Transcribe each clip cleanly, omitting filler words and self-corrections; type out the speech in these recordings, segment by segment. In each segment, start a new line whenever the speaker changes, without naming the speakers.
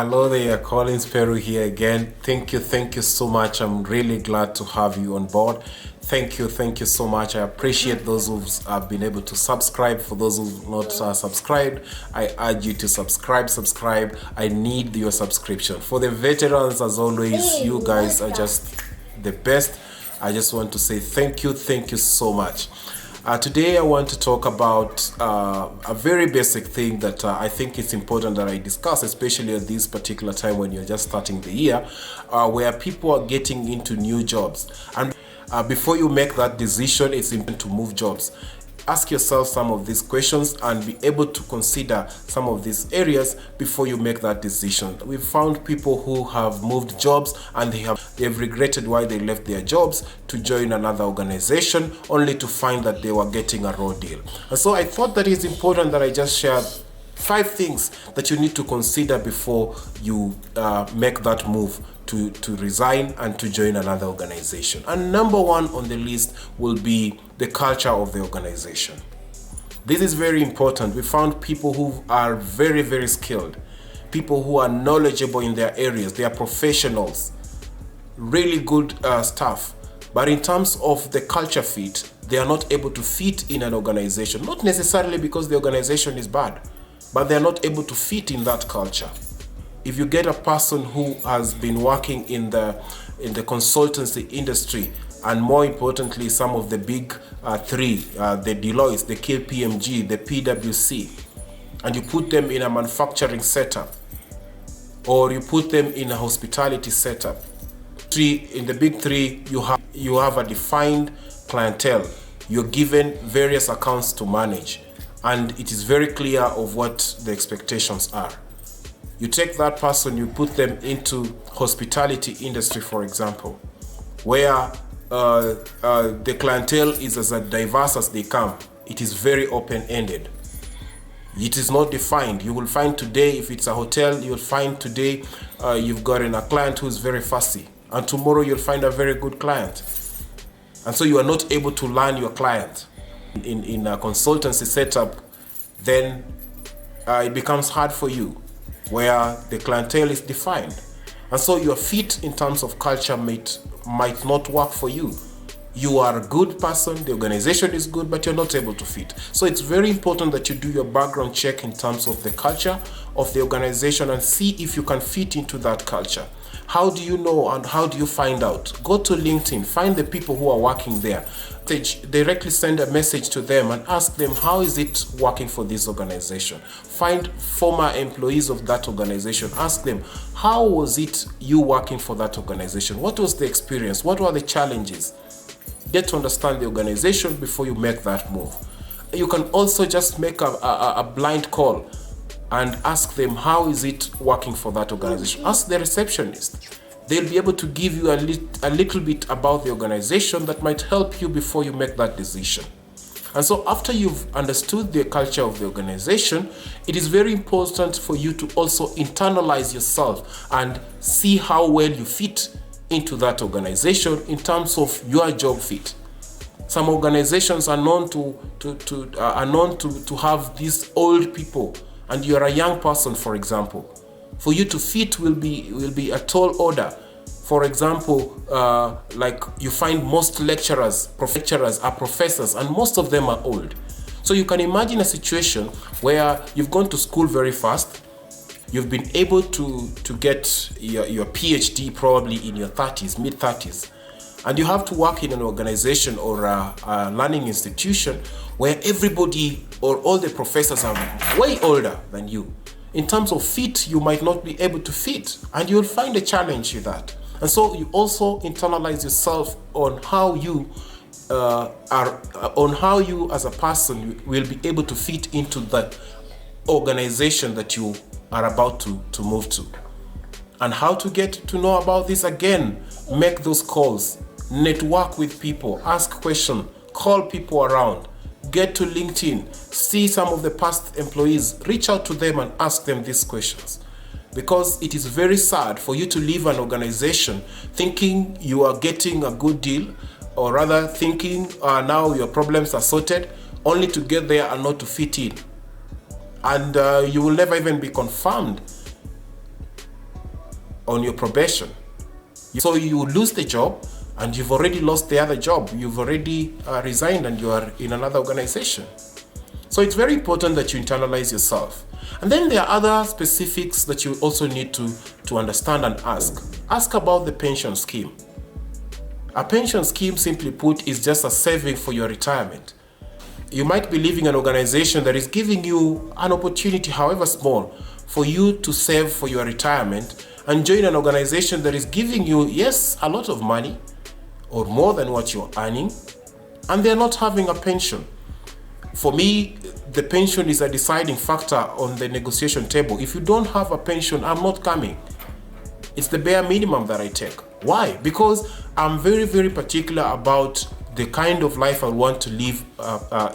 Hello there, Collins Peru here again. Thank you so much. I'm really glad to have you on board. Thank you so much. I appreciate those who have been able to subscribe. For those who not subscribed, I urge you to subscribe. I need your subscription. For the veterans, as always, you guys are just the best. I just want to say thank you so much. Today I want to talk about a very basic thing that I think it's important that I discuss, especially at this particular time when you're just starting the year, where people are getting into new jobs. And before you make that decision, it's important to move jobs. Ask yourself some of these questions and be able to consider some of these areas before you make that decision. We've found people who have moved jobs and they've regretted why they left their jobs to join another organization only to find that they were getting a raw deal. And so I thought that it's important that I just share 5 things that you need to consider before you make that move to resign and to join another organization. And number 1 on the list will be the culture of the organization. This is very important. We found people who are very skilled, people who are knowledgeable in their areas, they are professionals, really good staff. But in terms of the culture fit, they are not able to fit in an organization, not necessarily because the organization is bad, but they are not able to fit in that culture. If you get a person who has been working in the consultancy industry, and more importantly, some of the big 3, the Deloitte, the KPMG, the PwC, and you put them in a manufacturing setup, or you put them in a hospitality setup. In the big 3, you have a defined clientele. You're given various accounts to manage, and it is very clear of what the expectations are. You take that person, you put them into hospitality industry, for example, where the clientele is as diverse as they come. It is very open-ended. It is not defined. You will find today, if it's a hotel, you'll find today you've got a client who is very fussy, and tomorrow you'll find a very good client. And so you are not able to learn your client. In a consultancy setup, then it becomes hard for you, where the clientele is defined. And so your fit in terms of culture might not work for you. You are a good person, the organization is good, but you're not able to fit. So it's very important that you do your background check in terms of the culture of the organization and see if you can fit into that culture. How do you know and how do you find out? Go to LinkedIn, find the people who are working there. Directly send a message to them and ask them, how is it working for this organization? Find former employees of that organization. Ask them, how was it you working for that organization? What was the experience? What were the challenges? Get to understand the organization before you make that move. You can also just make a blind call and ask them, how is it working for that organization? Ask the receptionist. They'll be able to give you a little bit about the organization that might help you before you make that decision. And so after you've understood the culture of the organization, it is very important for you to also internalize yourself and see how well you fit into that organization in terms of your job fit. Some organizations are known to have these old people, and you're a young person, for example. For you to fit will be a tall order. For example, like you find most lecturers are professors, and most of them are old. So you can imagine a situation where you've gone to school very fast, you've been able to get your PhD probably in your 30s, mid-30s, and you have to work in an organization or a learning institution where everybody or all the professors are way older than you. In terms of fit, you might not be able to fit, and you'll find a challenge with that. And so you also internalize yourself on how you as a person will be able to fit into that organization that you are about to move to. And how to get to know about this? Again, make those calls, network with people, ask questions, call people around, get to LinkedIn, see some of the past employees, reach out to them and ask them these questions. Because it is very sad for you to leave an organization thinking you are getting a good deal, or rather thinking now your problems are sorted, only to get there and not to fit in. And you will never even be confirmed on your probation. So you lose the job and you've already lost the other job. You've already resigned and you are in another organization. So it's very important that you internalize yourself. And then there are other specifics that you also need to understand and ask. Ask about the pension scheme. A pension scheme, simply put, is just a saving for your retirement. You might be leaving an organization that is giving you an opportunity, however small, for you to save for your retirement and join an organization that is giving you, yes, a lot of money or more than what you're earning, and they're not having a pension. For me, the pension is a deciding factor on the negotiation table. If you don't have a pension, I'm not coming. It's the bare minimum that I take. Why? Because I'm very, very particular about the kind of life I want to live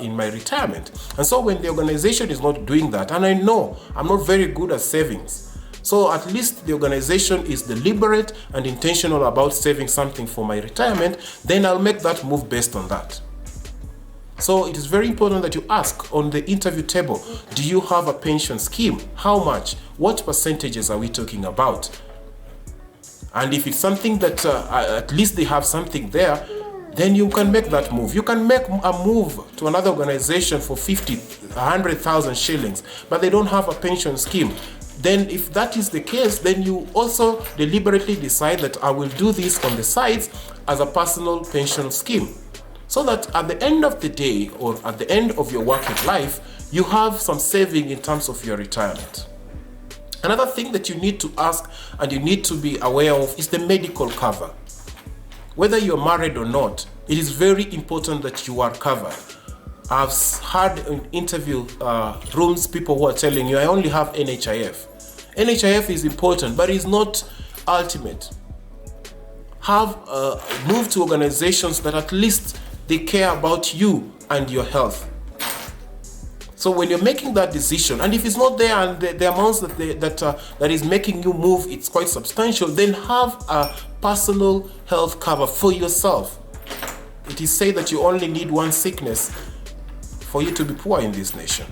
in my retirement. And so when the organization is not doing that, and I know I'm not very good at savings, so at least the organization is deliberate and intentional about saving something for my retirement, then I'll make that move based on that. So it is very important that you ask on the interview table, do you have a pension scheme? How much? What percentages are we talking about? And if it's something that at least they have something there, then you can make that move. You can make a move to another organization for 50, 100,000 shillings, but they don't have a pension scheme. Then if that is the case, then you also deliberately decide that I will do this on the sides as a personal pension scheme. So that at the end of the day, or at the end of your working life, you have some saving in terms of your retirement. Another thing that you need to ask and you need to be aware of is the medical cover. Whether you're married or not, it is very important that you are covered. I've had in interview rooms people who are telling you, I only have NHIF. NHIF is important, but it's not ultimate. Move to organizations that at least they care about you and your health. So when you're making that decision, and if it's not there and the amounts that is making you move, it's quite substantial, then have a personal health cover for yourself. It is said that you only need one sickness for you to be poor in this nation.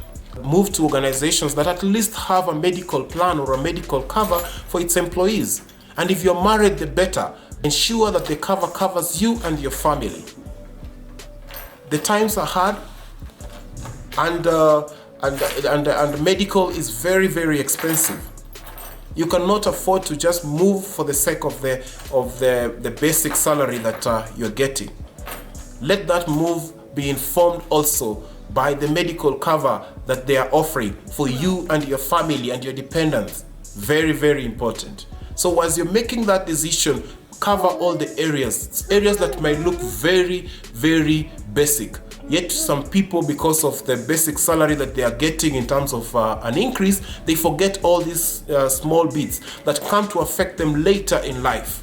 Move to organizations that at least have a medical plan or a medical cover for its employees. And if you're married, the better. Ensure that the cover covers you and your family. The times are hard, and medical is very, very expensive. You cannot afford to just move for the sake of the basic salary that you're getting. Let that move be informed also by the medical cover that they are offering for you and your family and your dependents. Very, very important. So as you're making that decision, cover all the areas that might look very, very basic. Yet some people, because of the basic salary that they are getting in terms of an increase, they forget all these small bits that come to affect them later in life.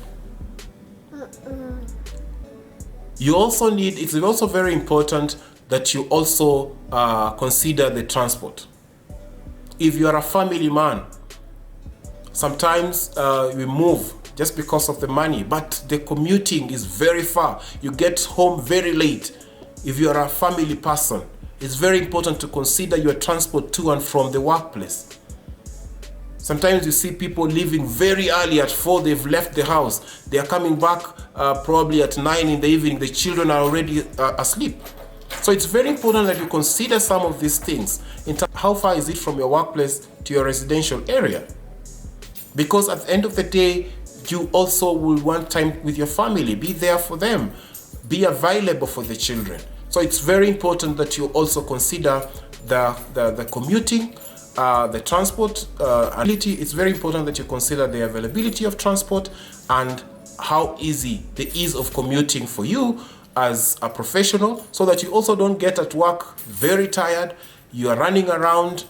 It's also very important that you also consider the transport. If you are a family man, sometimes we move just because of the money, but the commuting is very far. You get home very late. If you are a family person, it's very important to consider your transport to and from the workplace. Sometimes you see people leaving very early at 4, they've left the house. They are coming back probably at 9 in the evening. The children are already asleep. So it's very important that you consider some of these things. How far is it from your workplace to your residential area? Because at the end of the day, you also will want time with your family. Be there for them. Be available for the children. So it's very important that you also consider the commuting, the transport ability. It's very important that you consider the availability of transport and how easy the ease of commuting for you as a professional, so that you also don't get at work very tired. You are running around.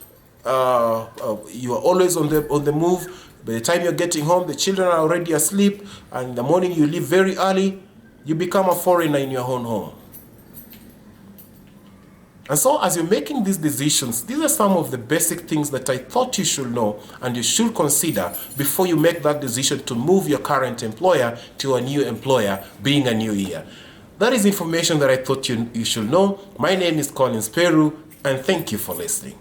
You are always on the move. By the time you're getting home, the children are already asleep, and in the morning you leave very early. You become a foreigner in your own home. And so as you're making these decisions, these are some of the basic things that I thought you should know and you should consider before you make that decision to move your current employer to a new employer, being a new year. That is information that I thought you should know. My name is Collins Peru, and thank you for listening.